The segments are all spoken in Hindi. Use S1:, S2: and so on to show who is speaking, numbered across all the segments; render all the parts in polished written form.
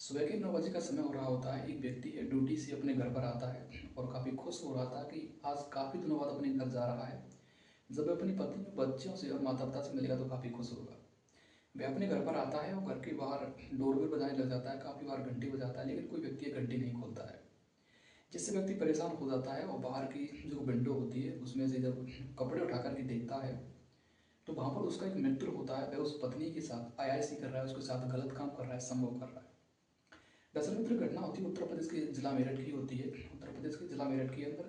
S1: सुबह के 9 बजे का समय हो रहा होता है। एक व्यक्ति ड्यूटी से अपने घर पर आता है और काफ़ी खुश हो रहा था कि आज काफ़ी दिनों बाद अपने घर जा रहा है। जब वह अपनी पत्नी और बच्चों से और माता पिता से मिलेगा तो काफ़ी खुश होगा। वह अपने घर पर आता है और घर के बाहर डोरबेल बजाने लग जाता है, काफ़ी बार घंटी बजाता है, लेकिन कोई व्यक्ति ये घंटी नहीं खोलता है। जिससे व्यक्ति परेशान हो जाता है और बाहर की जो विंडो होती है उसमें से जब कपड़े उठा करके देखता है तो वहाँ पर उसका एक मित्र होता है। वह उस पत्नी के साथ अयाशी कर रहा है, उसके साथ गलत काम कर रहा है, संभोग कर रहा है। दरअसल मित्र, घटना होती है उत्तर प्रदेश के जिला मेरठ की होती है। उत्तर प्रदेश के जिला मेरठ के अंदर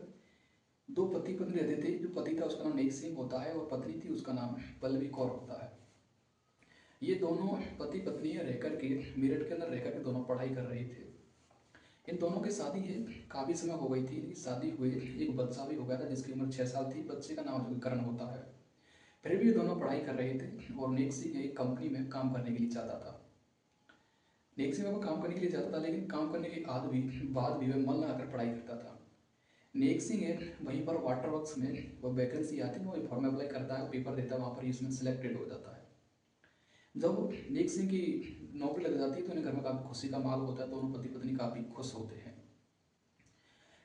S1: दो पति पत्नी रहते थे। जो पति था उसका नाम नेक सिंह होता है और पत्नी थी उसका नाम पल्लवी कौर होता है। ये दोनों पति पत्नी रह करके मेरठ के अंदर रह करके दोनों पढ़ाई कर रहे थे। इन दोनों की शादी है काफ़ी समय हो गई थी। इनकी शादी हुए एक बच्चा भी हो गया था जिसकी उम्र 6 साल थी। बच्चे का नाम करण होता है। फिर भी ये दोनों पढ़ाई कर रहे थे और नेक सिंह एक कंपनी में काम करने के लिए चाहता था। नेक सिंह वो काम करने के लिए जाता था, लेकिन काम करने के बाद भी वह मन लगाकर पढ़ाई करता था। नेक सिंह वहीं पर वाटर वर्क्स में वो वैकेंसी आती है, वो फॉर्म अप्लाई करता है, पेपर देता है, वहाँ पर इसमें सिलेक्टेड हो जाता है। जब नेक सिंह की नौकरी लग जाती है तो इन्हें घर में काफ़ी खुशी का माहौल होता है। दोनों पति पत्नी काफ़ी खुश होते हैं।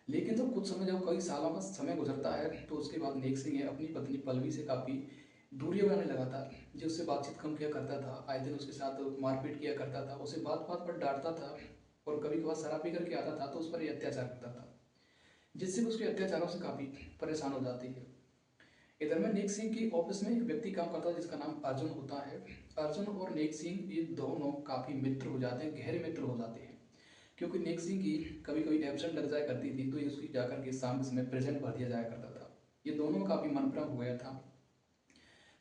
S1: लेकिन जब कई सालों का समय गुजरता है तो उसके बाद नेक सिंह अपनी पत्नी पल्लवी से काफ़ी दूरियां बनाने लगा था। जो उससे बातचीत कम किया करता था, आए दिन उसके साथ मारपीट किया करता था, उसे बात बात पर डांटता था और कभी कभार शराब पी करके आता था तो उस पर ये अत्याचार करता था, जिससे उसके अत्याचारों से काफ़ी परेशान हो जाती है। इधर में नेक सिंह की ऑफिस में एक व्यक्ति काम करता है जिसका नाम अर्जुन होता है। अर्जुन और नेक सिंह ये दोनों काफ़ी मित्र हो जाते हैं, गहरे मित्र हो जाते हैं। क्योंकि नेक सिंह की कभी कभी एबसेंट लग जाया करती थी तो ये उसकी जाकर के शाम के समय प्रेजेंट भर दिया जाया करता था। ये दोनों काफ़ी मनप्राण हो गया था।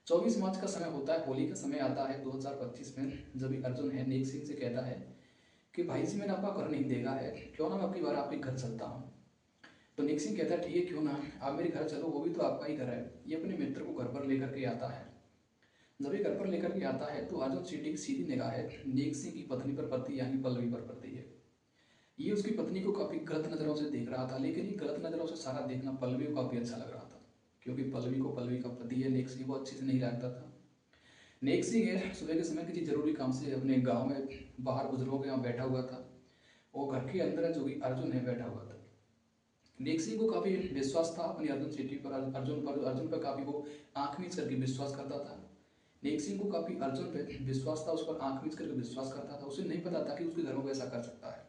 S1: 24 मार्च का समय होता है, होली का समय आता है 2025 में। जब अर्जुन नेक सिंह से कहता है कि भाई जी मैंने आपका घर नहीं देखा है, क्यों ना मैं आपकी बार आपके घर चलता हूँ। तो नेक सिंह कहता है ठीक है, क्यों ना आप मेरे घर चलो, वो भी तो आपका ही घर है। ये अपने मित्र को घर पर लेकर के आता है। जब ये घर पर लेकर के आता है तो अर्जुन सीधी सीधी निगाह है नेक सिंह की पत्नी पर पड़ती, यानी पल्लवी पर पड़ती है। ये उसकी पत्नी को काफ़ी गलत नज़रों से देख रहा था, लेकिन ये गलत नज़रों से सारा देखना पल्लवी को काफ़ी अच्छा लग रहा था, क्योंकि पल्लवी का पति है नेक सिंह, वो अच्छे से नहीं रखता था। नेक सिंह सुबह के समय किसी जरूरी काम से अपने गांव में बाहर बुजुर्गों के यहाँ बैठा हुआ था और घर के अंदर जो कि अर्जुन बैठा हुआ था। नेक सिंह को काफ़ी विश्वास था अपनी अर्जुन सिटी पर, अर्जुन पर काफ़ी वो आंख मीच करके विश्वास करता था। नेक सिंह को काफ़ी अर्जुन पे विश्वास था, उस पर आंख मीच करके विश्वास करता था। उसे नहीं पता था कि उसके घर में ऐसा कर सकता है।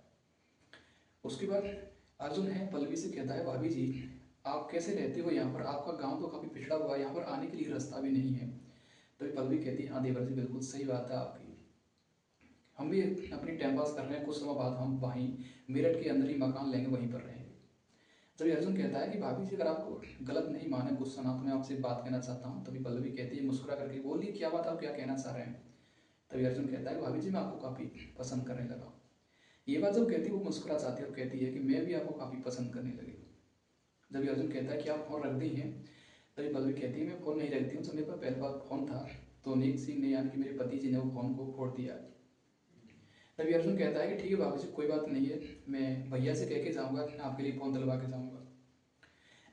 S1: उसके बाद अर्जुन पल्लवी से कहता है भाभी जी आप कैसे रहते हो यहाँ पर, आपका गांव तो काफ़ी पिछड़ा हुआ है, यहाँ पर आने के लिए रास्ता भी नहीं है। तो पल्लवी कहती है हाँ देवर जी बिल्कुल सही बात है आपकी, हम भी अपनी टाइम पास कर रहे हैं, कुछ समय बाद हम वहीं मेरठ के अंदर ही मकान लेंगे, वहीं पर रहेंगे। तभी अर्जुन कहता है कि भाभी जी अगर आपको गलत नहीं माने, गुस्सा ना, तो मैं आपसे बात कहना चाहता हूँ। तभी पल्लवी कहती है मुस्कुरा करके, बोलिए क्या बात, आप क्या कहना चाह रहे हैं। तभी अर्जुन कहता है कि भाभी जी मैं आपको काफ़ी पसंद करने लगा हूँ। ये बात जब कहती है वो मुस्कुरा चाहती है और कहती है कि मैं भी आपको काफ़ी पसंद करने लगी। जब अर्जुन कहता है कि आप फोन रख दी हैं, तभी पल्लवी कहती है मैं फ़ोन नहीं रखती हूँ, जब मेरे पास पहली बार फ़ोन था तो नेक सिंह ने यानी कि मेरे पति जी ने वो फ़ोन को फोड़ दिया। तभी अर्जुन कहता है कि ठीक है भाभी जी कोई बात नहीं है, मैं भैया से कह के जाऊँगा, आपके लिए फ़ोन दिलवा के जाऊँगा।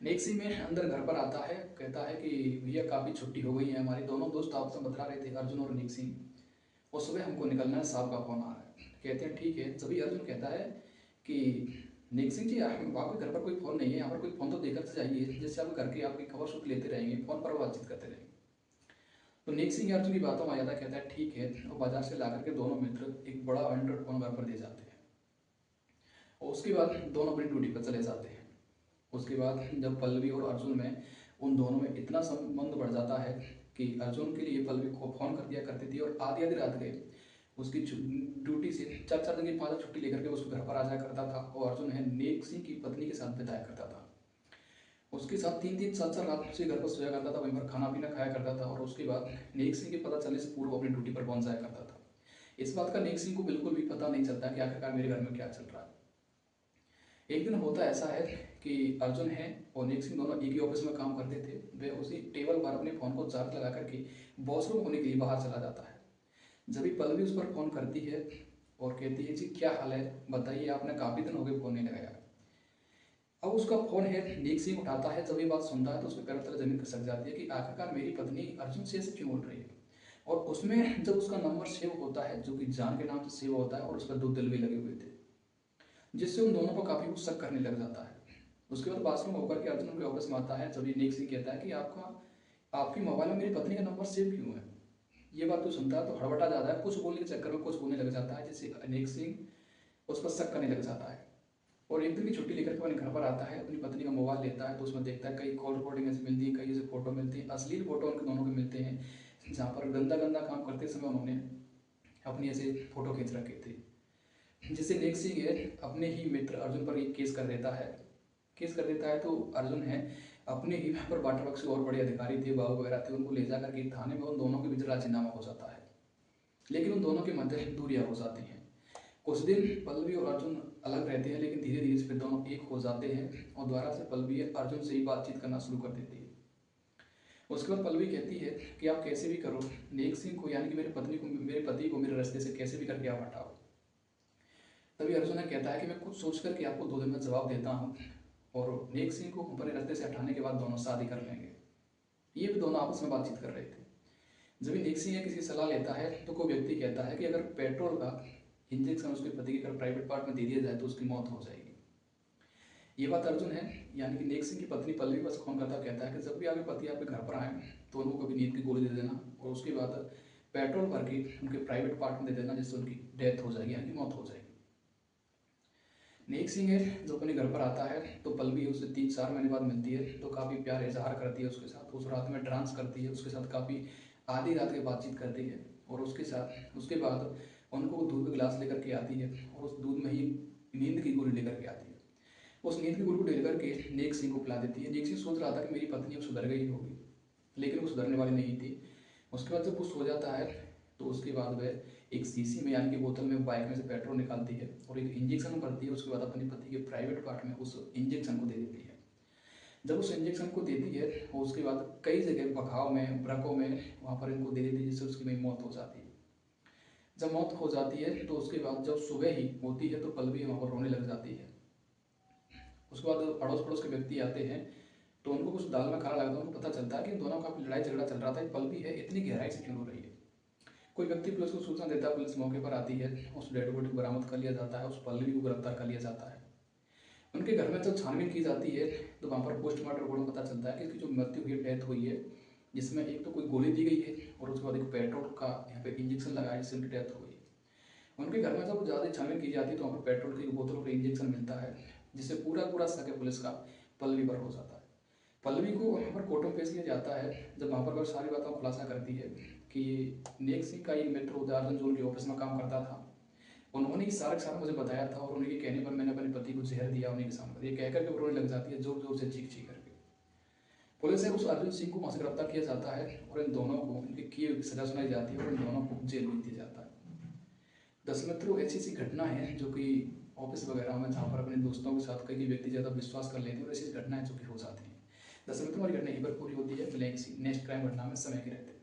S1: नेक सिंह में अंदर घर पर आता है, कहता है कि भैया काफ़ी छुट्टी हो गई है हमारी, दोनों दोस्त आपसे बतला रहे थे अर्जुन और नेक सिंह, और सुबह हमको निकलना है, साहब का फ़ोन आ रहा है। कहते हैं ठीक है। तभी अर्जुन कहता है कि नेक सिंह जी आपके घर पर कोई फ़ोन नहीं है, यहाँ पर कोई फ़ोन तो देकर से जाइए, जिससे आप घर की आपकी खबर सुख लेते रहेंगे, फ़ोन पर बातचीत करते रहेंगे। तो नेक सिंह अर्जुन की बातों में आ जाता है, कहता है ठीक है, और बाजार से ला करके दोनों मित्र एक बड़ा एंड्रॉइड फ़ोन घर पर दे जाते हैं और उसके बाद दोनों अपनी ड्यूटी पर चले जाते हैं। उसके बाद जब पल्लवी और अर्जुन में उन दोनों में इतना संबंध बढ़ जाता है कि अर्जुन के लिए पल्लवी को फ़ोन कर दिया करती थी और आधी आधी रात गए उसकी ड्यूटी से 4-4 दिन की 5 छुट्टी लेकर के उसके घर पर आ जाया करता था और अर्जुन नेक सिंह की पत्नी के साथ बिताया करता था। उसके साथ 3-3 7-7 रात से घर पर सोया करता था, वहीं पर खाना पीना खाया करता था और उसके बाद नेक सिंह के पता चलने से पूर्व अपनी ड्यूटी पर पहुंच जाया करता था। इस बात का नेक सिंह को बिल्कुल भी पता नहीं चलता कि आखिरकार मेरे घर में क्या चल रहा है। एक दिन होता ऐसा है कि अर्जुन और नेक सिंह दोनों एक ही ऑफिस में काम करते थे। वे उसी टेबल पर अपने फ़ोन को चार्ज लगा करके वॉशरूम होने के लिए बाहर चला जाता है। जब भी पल्लवी उस पर फ़ोन करती है और कहती है जी क्या हाल है, बताइए, आपने काफ़ी दिन हो गए फ़ोन नहीं लगाया। अब उसका फ़ोन नेक सिंह उठाता है। जब ये बात सुनता है तो उसके पैरों तले जमीन खिसक जाती है कि आखिरकार मेरी पत्नी अर्जुन से ऐसे क्यों बोल रही है। और उसमें जब उसका नंबर सेव होता है, जो कि जान के नाम से सेव होता है, और उस पर 2 दिल भी लगे हुए थे, जिससे उन दोनों पर काफ़ी कुछ शक करने लग जाता है। उसके बाद बाथरूम होकर के अर्जुन उनके ऑफिस में आता है। जब ये नेक सिंह कहता है कि आपकी मोबाइल में मेरी पत्नी का नंबर सेव क्यों है। ये बात तो सुनता है तो हड़बड़ा जाता है, कुछ बोलने के चक्कर में कुछ बोलने लग जाता है, जिससे नेक सिंह उस पर शक करने लग जाता है। और एक दिन की छुट्टी लेकर के अपने घर पर आता है, अपनी पत्नी का मोबाइल लेता है तो उसमें देखता है कई कॉल रिकॉर्डिंग ऐसी मिलती है, कई ऐसे फोटो मिलती है, अश्लील फोटो उनके दोनों के मिलते हैं, जहाँ पर गंदा गंदा काम करते समय उन्होंने अपनी ऐसे फोटो खींच रखे थे। जिससे नेक सिंह है अपने ही मित्र अर्जुन पर एक केस कर देता है। केस कर देता है तो अर्जुन है अपने ही यहाँ पर वाटर वर्क से और बड़े अधिकारी थे, बाबू वगैरह थे, उनको ले जाकर के थाने में उन दोनों के बीच राजीनामा हो जाता है। लेकिन उन दोनों के मध्य दूरियां हो जाती हैं। कुछ दिन पल्लवी और अर्जुन अलग रहते हैं, लेकिन धीरे धीरे फिर दोनों एक हो जाते हैं और दोबारा से पल्लवी अर्जुन से ही बातचीत करना शुरू कर देती है। उसके बाद पल्लवी कहती है कि आप कैसे भी करो नेक सिंह को, यानी कि मेरे पति को मेरे रास्ते से कैसे भी करके आप हटाओ। तभी अर्जुन कहता है कि मैं कुछ सोच करके आपको 2 दिन में जवाब देता हूँ, और नेक सिंह को अपने रास्ते से हटाने के बाद दोनों शादी कर लेंगे। ये भी दोनों आपस में बातचीत कर रहे थे। जब नेक सिंह किसी सलाह लेता है तो कोई व्यक्ति कहता है कि अगर पेट्रोल का इंजेक्शन उसके पति के अगर प्राइवेट पार्ट में दे दिया जाए तो उसकी मौत हो जाएगी। ये बात अर्जुन है यानी कि नेक सिंह की पत्नी पल्लवी बस फोन करता कहता है कि जब भी आपके पति आपके घर पर आए तो उनको कभी नींद की गोली दे देना, और उसके बाद पेट्रोल भर के उनके प्राइवेट पार्ट में दे देना, जिससे उनकी डेथ हो जाएगी, यानी कि मौत हो जाएगी। नेक सिंह है जो अपने घर पर आता है तो पल्लवी उससे 3-4 महीने बाद मिलती है, तो काफ़ी प्यार इजहार करती है उसके साथ, उस रात में डांस करती है उसके साथ, काफ़ी आधी रात की बातचीत करती है, और उसके बाद उनको दूध का गिलास लेकर के आती है और उस दूध में ही नींद की गोली लेकर के आती है। उस नींद की गोली को लेकर के नेक सिंह को पिला देती है। नेक सिंह सोच रहा था कि मेरी पत्नी अब सुधर गई होगी, लेकिन वो सुधरने वाली नहीं थी। उसके बाद जब वो सो जाता है तो उसके बाद वह एक शीशी में यानी कि बोतल में बाइक में से पेट्रोल निकालती है और एक इंजेक्शन भरती है। उसके बाद अपनी पति के प्राइवेट पार्ट में उस इंजेक्शन को दे देती है। जब उस इंजेक्शन को देती है और उसके बाद कई जगह बखाव में, ब्रकों में वहाँ पर इनको दे देती है, जिससे उसकी मौत हो जाती है। जब मौत हो जाती है तो उसके बाद जब सुबह ही होती है तो पल्लवी वहाँ पर रोने लग जाती है। उसके बाद अड़ोस पड़ोस के व्यक्ति आते हैं तो उनको कुछ दाल में खाना लगता है, उनको पता चलता है कि इन दोनों का लड़ाई झगड़ा चल रहा था, पल्लवी है इतनी गहराई से क्यों हो रही है। कोई व्यक्ति पुलिस को सूचना देता है, पुलिस मौके पर आती है, उस डेड बॉडी को बरामद कर लिया जाता है, उस पल्लवी को गिरफ्तार कर लिया जाता है। उनके घर में जब छानबीन की जाती है तो वहाँ पर पोस्टमार्टम रिपोर्ट में पता चलता है कि इसकी जो मृत्यु हुई, डेथ हुई है, जिसमें एक तो कोई गोली दी गई है और उसके बाद एक पेट्रोल का यहाँ पे इंजेक्शन लगाया, जिससे उनकी डेथ हुई। उनके घर में जब ज़्यादा छानबीन की जाती है तो वहाँ पर पेट्रोल की बोतल और इंजेक्शन मिलता है, जिससे पूरा पूरा शक है पुलिस का पल्लवी पर हो जाता है। पल्लवी को वहाँ पर कोर्ट में पेश किया जाता है, जब वहाँ पर वह सारी बातों का खुलासा करती है कि नेक सिंह का एक मित्र उदाहरण जो उनके ऑफिस में काम करता था, उन्होंने सारा सारा मुझे बताया था, और उनके कहने पर मैंने अपने पति को जहर दिया उन्हीं के सामने। ये कहकर के रोने लग जाती है, जोर जोर से चीख चीख करके। पुलिस से उस अर्जुन सिंह को वहाँ से गिरफ्तार किया जाता है और इन दोनों को उनके किए हुए सजा सुनाई जाती है और इन दोनों को जेल भेज दिया जाता है। दस मित्रों, ऐसी सी घटना है जो कि ऑफिस वगैरह में जहाँ पर अपने दोस्तों के साथ कई व्यक्ति ज़्यादा विश्वास कर लेते हैं, और ऐसी घटनाएं जो कि हो जाती हैं। दस मित्रों, हमारी घटना यहीं पर पूरी होती है। मिलेंगे किसी नेक्स्ट क्राइम घटना में समय के रहते हैं।